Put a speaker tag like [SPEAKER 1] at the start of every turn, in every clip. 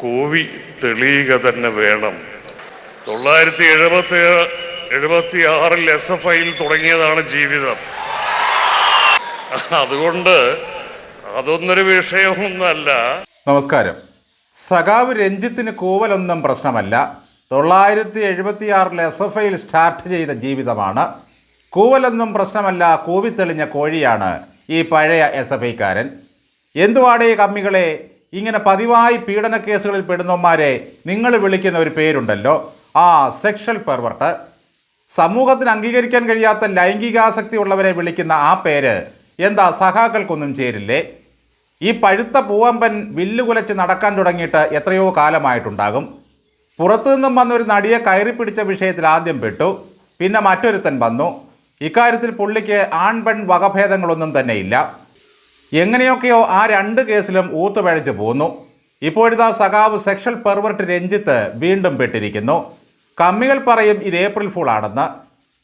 [SPEAKER 1] കോവി തെളിയുക തന്നെ വേണം. 1976 SFIയിൽ തുടങ്ങിയതാണ് ജീവിതം. അതുകൊണ്ട് അതൊന്നൊരു വിഷയമൊന്നല്ല.
[SPEAKER 2] നമസ്കാരം. സഖാവ് രഞ്ജിത്തിന് കൂവലൊന്നും പ്രശ്നമല്ല. 1976 SFIയിൽ സ്റ്റാർട്ട് ചെയ്ത ജീവിതമാണ്. കൂവലൊന്നും പ്രശ്നമല്ല, കൂവിത്തെളിഞ്ഞ കോഴിയാണ് ഈ പഴയ SFIക്കാരൻ. എന്തുവാടേ കമ്മികളെ, ഇങ്ങനെ പതിവായി പീഡന കേസുകളിൽ പെടുന്നവന്മാരെ നിങ്ങൾ വിളിക്കുന്ന ഒരു പേരുണ്ടല്ലോ, സെക്ഷൽ പെർവർട്ട്. സമൂഹത്തിന് അംഗീകരിക്കാൻ കഴിയാത്ത ലൈംഗികാസക്തി ഉള്ളവരെ വിളിക്കുന്ന ആ പേര് എന്താ സഖാക്കൾക്കൊന്നും ചേരില്ലേ? ഈ പഴുത്ത പൂവമ്പൻ വില്ലുകുലച്ച് നടക്കാൻ തുടങ്ങിയിട്ട് എത്രയോ കാലമായിട്ടുണ്ടാകും. പുറത്തുനിന്നും വന്നൊരു നടിയെ കയറി പിടിച്ച വിഷയത്തിൽ ആദ്യം പെട്ടു, പിന്നെ മറ്റൊരുത്തൻ വന്നു. ഇക്കാര്യത്തിൽ പുള്ളിക്ക് ആൺപെൺ വകഭേദങ്ങളൊന്നും തന്നെയില്ല. എങ്ങനെയൊക്കെയോ ആ രണ്ട് കേസിലും ഊത്തുപഴച്ച് പോന്നു. ഇപ്പോഴിതാ സഖാവ് സെക്ഷൽ പെർവർട്ട് രഞ്ജിത്ത് വീണ്ടും പെട്ടിരിക്കുന്നു. കമ്മികൾ പറയും ഇത് ഏപ്രിൽ ഫൂൾ ആണെന്ന്.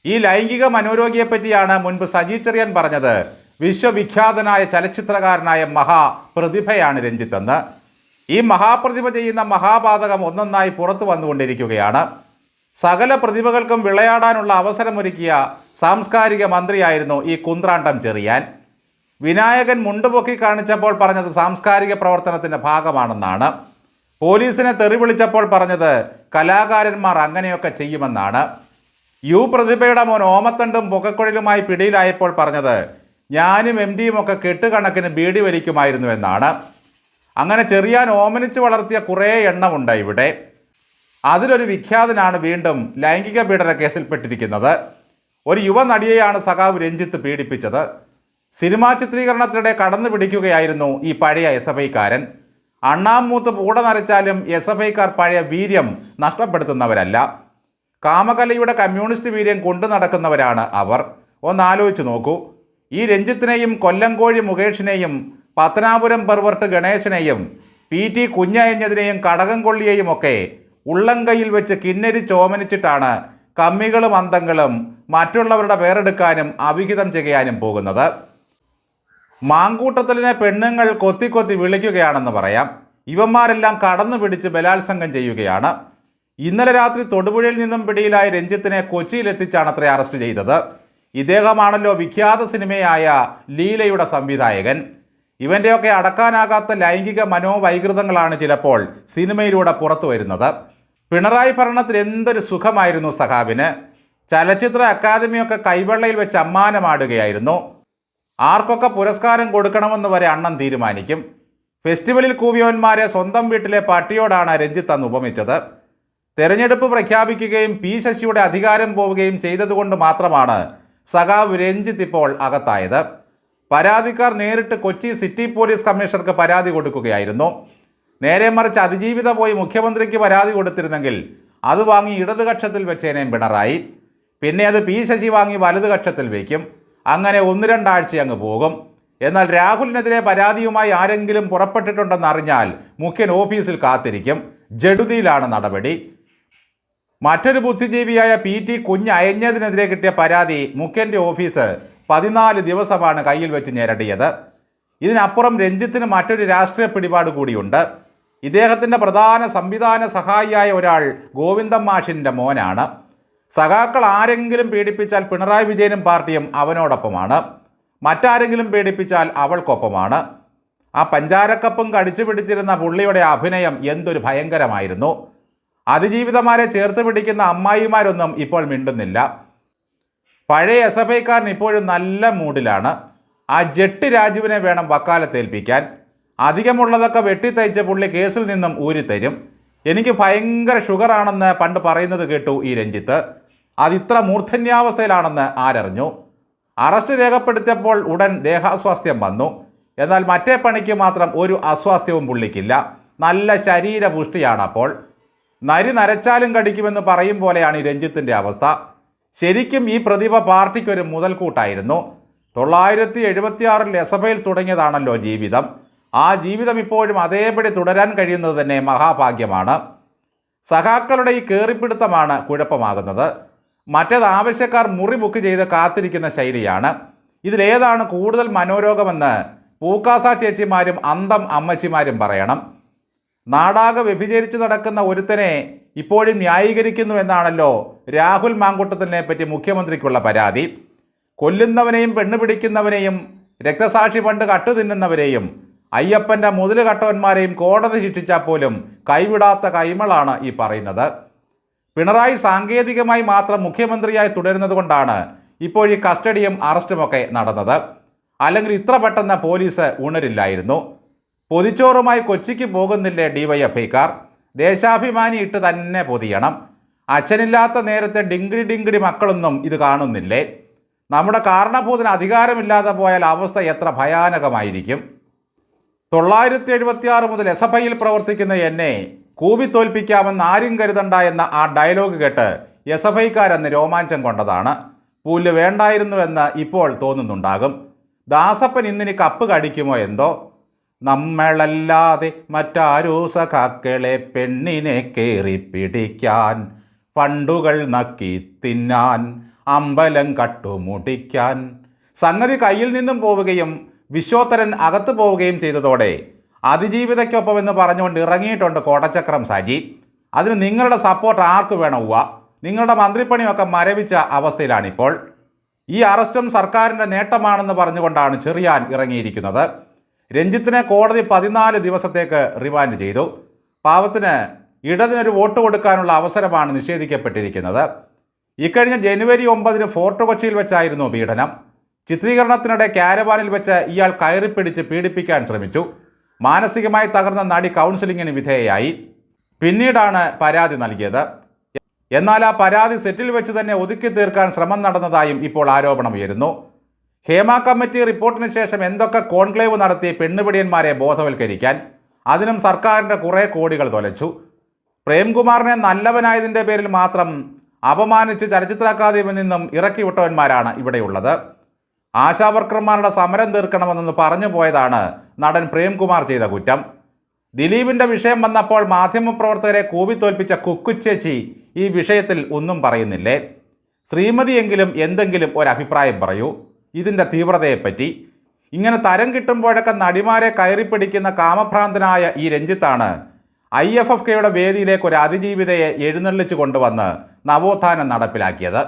[SPEAKER 2] ഈ ലൈംഗിക മനോരോഗിയെപ്പറ്റിയാണ് മുൻപ് സജി ചെറിയാൻ പറഞ്ഞത് വിശ്വവിഖ്യാതനായ ചലച്ചിത്രകാരനായ മഹാപ്രതിഭയാണ് രഞ്ജിത്തെന്ന്. ഈ മഹാപ്രതിഭ ചെയ്യുന്ന മഹാപാതകം ഒന്നൊന്നായി പുറത്തു വന്നുകൊണ്ടിരിക്കുകയാണ്. സകല പ്രതിഭകൾക്കും വിളയാടാനുള്ള അവസരമൊരുക്കിയ സാംസ്കാരിക മന്ത്രിയായിരുന്നു ഈ കുന്ത്രാണ്ടം ചെറിയാൻ. വിനായകൻ മുണ്ടുപൊക്കി കാണിച്ചപ്പോൾ പറഞ്ഞത് സാംസ്കാരിക പ്രവർത്തനത്തിൻ്റെ ഭാഗമാണെന്നാണ്. പോലീസിനെ തെറി വിളിച്ചപ്പോൾ പറഞ്ഞത് കലാകാരന്മാർ അങ്ങനെയൊക്കെ ചെയ്യുമെന്നാണ്. പ്രതിഭയുടെ മോൻ ഓമത്തണ്ടും പൊക്കക്കുഴലുമായി പിടിയിലായപ്പോൾ പറഞ്ഞത് ഞാനും MDയും ഒക്കെ കെട്ടുകണക്കിന് ബീഡി വലിക്കുമായിരുന്നു എന്നാണ്. അങ്ങനെ ചെറിയാൻ ഓമനിച്ച് വളർത്തിയ കുറേ എണ്ണമുണ്ട് ഇവിടെ. അതിലൊരു വിഖ്യാതനാണ് വീണ്ടും ലൈംഗിക പീഡന കേസിൽപ്പെട്ടിരിക്കുന്നത്. ഒരു യുവനടിയെയാണ് സഖാവ് രഞ്ജിത്ത് പീഡിപ്പിച്ചത്. സിനിമാ ചിത്രീകരണത്തിനിടെ കടന്നു പിടിക്കുകയായിരുന്നു ഈ പഴയ SFIക്കാരൻ. അണ്ണാമൂത്ത് പൂട നരച്ചാലും SFIക്കാർ പഴയ വീര്യം നഷ്ടപ്പെടുത്തുന്നവരല്ല. കാമകലയുടെ കമ്മ്യൂണിസ്റ്റ് വീര്യം കൊണ്ടു നടക്കുന്നവരാണ് അവർ. ഒന്നാലോചിച്ച് നോക്കൂ. ഈ രഞ്ജിത്തിനെയും കൊല്ലംകോഴി മുകേഷിനെയും പത്തനാപുരം പെർവർട്ട് ഗണേശനെയും PT കുഞ്ഞയഞ്ഞതിനെയും കടകം കൊള്ളിയെയും ഒക്കെ ഉള്ളംകൈയിൽ വെച്ച് കിന്നരി ചോമനിച്ചിട്ടാണ് കമ്മികളും അന്തങ്ങളും മറ്റുള്ളവരുടെ പേരെടുക്കാനും അവിഹിതം ചെയ്യാനും പോകുന്നത്. മാങ്കൂട്ടത്തിലിനെ പെണ്ണുങ്ങൾ കൊത്തി വിളിക്കുകയാണെന്ന് പറയാം. ഇവന്മാരെല്ലാം കടന്നു പിടിച്ച് ബലാത്സംഗം ചെയ്യുകയാണ്. ഇന്നലെ രാത്രി തൊടുപുഴയിൽ നിന്നും പിടിയിലായ രഞ്ജിത്തിനെ കൊച്ചിയിലെത്തിച്ചാണ് അത്ര അറസ്റ്റ് ചെയ്തത്. ഇദ്ദേഹമാണല്ലോ വിഖ്യാത സിനിമയായ ലീലയുടെ സംവിധായകൻ. ഇവൻ്റെയൊക്കെ അടക്കാനാകാത്ത ലൈംഗിക മനോവൈകൃതങ്ങളാണ് ചിലപ്പോൾ സിനിമയിലൂടെ പുറത്തു വരുന്നത്. പിണറായി ഭരണത്തിൽ എന്തൊരു സുഖമായിരുന്നു സഖാവിന്. ചലച്ചിത്ര അക്കാദമിയൊക്കെ കൈവെള്ളയിൽ വെച്ച് അമ്മാനമാടുകയായിരുന്നു. ആർക്കൊക്കെ പുരസ്കാരം കൊടുക്കണമെന്ന് വരെ അണ്ണൻ തീരുമാനിക്കും. ഫെസ്റ്റിവലിൽ കൂവിയവന്മാരെ സ്വന്തം വീട്ടിലെ പട്ടിയോടാണ് രഞ്ജിത്ത് അന്ന് ഉപമിച്ചത്. തെരഞ്ഞെടുപ്പ് പ്രഖ്യാപിക്കുകയും P ശശിയുടെ അധികാരം പോവുകയും ചെയ്തതുകൊണ്ട് മാത്രമാണ് സഖാവ് രഞ്ജിത്ത് ഇപ്പോൾ അകത്തായത്. പരാതിക്കാർ നേരിട്ട് കൊച്ചി സിറ്റി പോലീസ് കമ്മീഷണർക്ക് പരാതി കൊടുക്കുകയായിരുന്നു. നേരെ മറിച്ച് അതിജീവിത പോയി മുഖ്യമന്ത്രിക്ക് പരാതി കൊടുത്തിരുന്നെങ്കിൽ അത് വാങ്ങി ഇടതുകക്ഷത്തിൽ വെച്ചേനേം പിണറായി. പിന്നെ അത് P ശശി വാങ്ങി വലതുകക്ഷത്തിൽ വയ്ക്കും. അങ്ങനെ 1-2 ആഴ്ച അങ്ങ് പോകും. എന്നാൽ രാഹുലിനെതിരെ പരാതിയുമായി ആരെങ്കിലും പുറപ്പെട്ടിട്ടുണ്ടെന്നറിഞ്ഞാൽ മുഖ്യൻ ഓഫീസിൽ കാത്തിരിക്കും. ജഡുതിയിലാണ് നടപടി. മറ്റൊരു ബുദ്ധിജീവിയായ PT കുഞ്ഞയഞ്ഞതിനെതിരെ കിട്ടിയ പരാതി മുഖ്യൻ്റെ ഓഫീസ് 14 ദിവസമാണ് കയ്യിൽ വെച്ച് ഞെരടിയത്. ഇതിനപ്പുറം രഞ്ജിത്തിന് മറ്റൊരു രാഷ്ട്രീയ പിടിപാട് കൂടിയുണ്ട്. ഇദ്ദേഹത്തിൻ്റെ പ്രധാന സംവിധാന സഹായിയായ ഒരാൾ ഗോവിന്ദൻ മാഷിൻ്റെ മോനാണ്. സഖാക്കൾ ആരെങ്കിലും പീഡിപ്പിച്ചാൽ പിണറായി വിജയനും പാർട്ടിയും അവനോടൊപ്പമാണ്. മറ്റാരെങ്കിലും പീഡിപ്പിച്ചാൽ അവൾക്കൊപ്പമാണ്. ആ പഞ്ചാരക്കപ്പും കടിച്ചു പിടിച്ചിരുന്ന പുള്ളിയുടെ അഭിനയം എന്തൊരു ഭയങ്കരമായിരുന്നു. അതിജീവിതമാരെ ചേർത്ത് പിടിക്കുന്ന അമ്മായിമാരൊന്നും ഇപ്പോൾ മിണ്ടുന്നില്ല. പഴയ SFIക്കാരൻ ഇപ്പോഴും നല്ല മൂഡിലാണ്. ആ ജെട്ടി രാജുവിനെ വേണം വക്കാലത്തേൽപ്പിക്കാൻ. അധികമുള്ളതൊക്കെ വെട്ടിത്തയ്ച്ച് പുള്ളി കേസിൽ നിന്നും ഊരിത്തരും. എനിക്ക് ഭയങ്കര ഷുഗറാണെന്ന് പണ്ട് പറയുന്നത് കേട്ടു ഈ രഞ്ജിത്ത്. അതിത്ര മൂർധന്യാവസ്ഥയിലാണെന്ന് ആരറിഞ്ഞു? അറസ്റ്റ് രേഖപ്പെടുത്തിയപ്പോൾ ഉടൻ ദേഹാസ്വാസ്ഥ്യം വന്നു. എന്നാൽ മറ്റേ പണിക്ക് മാത്രം ഒരു അസ്വാസ്ഥ്യവും പുള്ളിക്കില്ല. നല്ല ശരീരപുഷ്ടിയാണ്. അപ്പോൾ നരി നരച്ചാലും കടിക്കുമെന്ന് പറയും പോലെയാണ് ഈ രഞ്ജിത്തിൻ്റെ അവസ്ഥ. ശരിക്കും ഈ പ്രതിഭ പാർട്ടിക്കൊരു മുതൽക്കൂട്ടായിരുന്നു. 1976 SFIയിൽ തുടങ്ങിയതാണല്ലോ ജീവിതം. ആ ജീവിതം ഇപ്പോഴും അതേപടി തുടരാൻ കഴിയുന്നത് തന്നെ മഹാഭാഗ്യമാണ്. സഖാക്കളുടെ ഈ കയറിപ്പിടുത്തമാണ് കുഴപ്പമാകുന്നത്. മറ്റേത് ആവശ്യക്കാർ മുറി ബുക്ക് ചെയ്ത് കാത്തിരിക്കുന്ന ശൈലിയാണ്. ഇതിലേതാണ് കൂടുതൽ മനോരോഗമെന്ന് പൂക്കാസ ചേച്ചിമാരും അന്തം അമ്മച്ചിമാരും പറയണം. നാടാകെ വ്യഭിചരിച്ച് നടക്കുന്ന ഒരുത്തനെ ഇപ്പോഴും ന്യായീകരിക്കുന്നു എന്നാണല്ലോ രാഹുൽ മാങ്കൂട്ടത്തിനെ പറ്റി മുഖ്യമന്ത്രിക്കുള്ള പരാതി. കൊല്ലുന്നവനെയും പെണ്ണുപിടിക്കുന്നവനെയും രക്തസാക്ഷി പണ്ട് കട്ടുതിന്നുന്നവരെയും അയ്യപ്പൻ്റെ മുതല് കട്ടവന്മാരെയും കോടതി ശിക്ഷിച്ചാൽ പോലും കൈവിടാത്ത കൈമളാണ് ഈ പറയുന്നത്. പിണറായി സാങ്കേതികമായി മാത്രം മുഖ്യമന്ത്രിയായി തുടരുന്നത് കൊണ്ടാണ് ഇപ്പോൾ ഈ കസ്റ്റഡിയും അറസ്റ്റുമൊക്കെ നടന്നത്. അല്ലെങ്കിൽ ഇത്ര പെട്ടെന്ന് പോലീസ് ഉണരില്ലായിരുന്നു. പൊതിച്ചോറുമായി കൊച്ചിക്ക് പോകുന്നില്ലേ ഡിവൈഎഫ്ഐക്കാർ? ദേശാഭിമാനി ഇട്ട് തന്നെ പൊതിയണം. അച്ഛനില്ലാത്ത നേരത്തെ ഡിങ്കിടി മക്കളൊന്നും ഇത് കാണുന്നില്ലേ? നമ്മുടെ കാരണഭൂതന് അധികാരമില്ലാതെ പോയാൽ അവസ്ഥ എത്ര ഭയാനകമായിരിക്കും. 976 മുതൽ എസ്എഫ്ഐയിൽ പ്രവർത്തിക്കുന്ന എന്നെ കൂവി തോൽപ്പിക്കാമെന്ന് ആരും കരുതണ്ട എന്ന ആ ഡയലോഗ് കേട്ട് എസ്എഫ്ഐക്കാരെന്ന് രോമാഞ്ചം കൊണ്ടതാണ്. പുല്ല് വേണ്ടായിരുന്നുവെന്ന് ഇപ്പോൾ തോന്നുന്നുണ്ടാകും. ദാസപ്പൻ ഇന്നിനി കപ്പ് കടിക്കുമോ എന്തോ. നമ്മളല്ലാതെ മറ്റാരോ സഖാക്കളെ പെണ്ണിനെ കയറി പിടിക്കാൻ, ഫണ്ടുകൾ നക്കി തിന്നാൻ, അമ്പലം കട്ടുമുടിക്കാൻ. സംഗതി കയ്യിൽ നിന്നും പോവുകയും വിശ്വോത്തരൻ അകത്ത് പോവുകയും ചെയ്തതോടെ അതിജീവിതയ്ക്കൊപ്പം എന്ന് പറഞ്ഞുകൊണ്ട് ഇറങ്ങിയിട്ടുണ്ട് കോടച്ചക്രം സജി. അതിന് നിങ്ങളുടെ സപ്പോർട്ട് ആർക്ക് വേണമുവ? നിങ്ങളുടെ മന്ത്രിപ്പണിയൊക്കെ മരവിച്ച അവസ്ഥയിലാണിപ്പോൾ. ഈ അറസ്റ്റും സർക്കാരിൻ്റെ നേട്ടമാണെന്ന് പറഞ്ഞുകൊണ്ടാണ് ചെറിയാൻ ഇറങ്ങിയിരിക്കുന്നത്. രഞ്ജിത്തിനെ കോടതി 14 ദിവസത്തേക്ക് റിമാൻഡ് ചെയ്തു. പാവത്തിന് ഇടതിനൊരു വോട്ട് കൊടുക്കാനുള്ള അവസരമാണ് നിഷേധിക്കപ്പെട്ടിരിക്കുന്നത്. ഇക്കഴിഞ്ഞ ജനുവരി 9 ഫോർട്ട് കൊച്ചിയിൽ വെച്ചായിരുന്നു പീഡനം. ചിത്രീകരണത്തിനിടെ ക്യാരവാനിൽ വെച്ച് ഇയാൾ കയറിപ്പിടിച്ച് പീഡിപ്പിക്കാൻ ശ്രമിച്ചു. മാനസികമായി തകർന്ന നടി കൗൺസിലിങ്ങിന് വിധേയയായി. പിന്നീടാണ് പരാതി നൽകിയത്. എന്നാൽ ആ പരാതി സെറ്റിൽ വെച്ച് തന്നെ ഒതുക്കി തീർക്കാൻ ശ്രമം നടന്നതായും ഇപ്പോൾ ആരോപണം ഉയരുന്നു. ഹേമ കമ്മിറ്റി റിപ്പോർട്ടിന് ശേഷം എന്തൊക്കെ കോൺക്ലേവ് നടത്തി പെണ്ണുപിടിയന്മാരെ ബോധവൽക്കരിക്കാൻ, അതിനും സർക്കാരിൻ്റെ കുറേ കോടികൾ തൊലച്ചു. പ്രേംകുമാറിനെ നല്ലവനായതിൻ്റെ പേരിൽ മാത്രം അപമാനിച്ച് ചലച്ചിത്ര അക്കാദമിയിൽ നിന്നും ഇറക്കി വിട്ടവന്മാരാണ് ഇവിടെയുള്ളത്. ആശാവർക്കർമാരുടെ സമരം തീർക്കണമെന്ന് പറഞ്ഞു പോയതാണ് നടൻ പ്രേംകുമാർ ചെയ്ത കുറ്റം. ദിലീപിൻ്റെ വിഷയം വന്നപ്പോൾ മാധ്യമപ്രവർത്തകരെ കൂവിത്തോൽപ്പിച്ച കുക്കുച്ചേച്ചി ഈ വിഷയത്തിൽ ഒന്നും പറയുന്നില്ലേ? ശ്രീമതിയെങ്കിലും എന്തെങ്കിലും ഒരഭിപ്രായം പറയൂ ഇതിൻ്റെ തീവ്രതയെപ്പറ്റി. ഇങ്ങനെ തരം കിട്ടുമ്പോഴൊക്കെ നടിമാരെ കയറിപ്പിടിക്കുന്ന കാമഭ്രാന്തനായ ഈ രഞ്ജിത്താണ് IFFKയുടെ വേദിയിലേക്ക് ഒരു അതിജീവിതയെ എഴുന്നള്ളിച്ചു കൊണ്ടുവന്ന് നവോത്ഥാനം നടപ്പിലാക്കിയത്.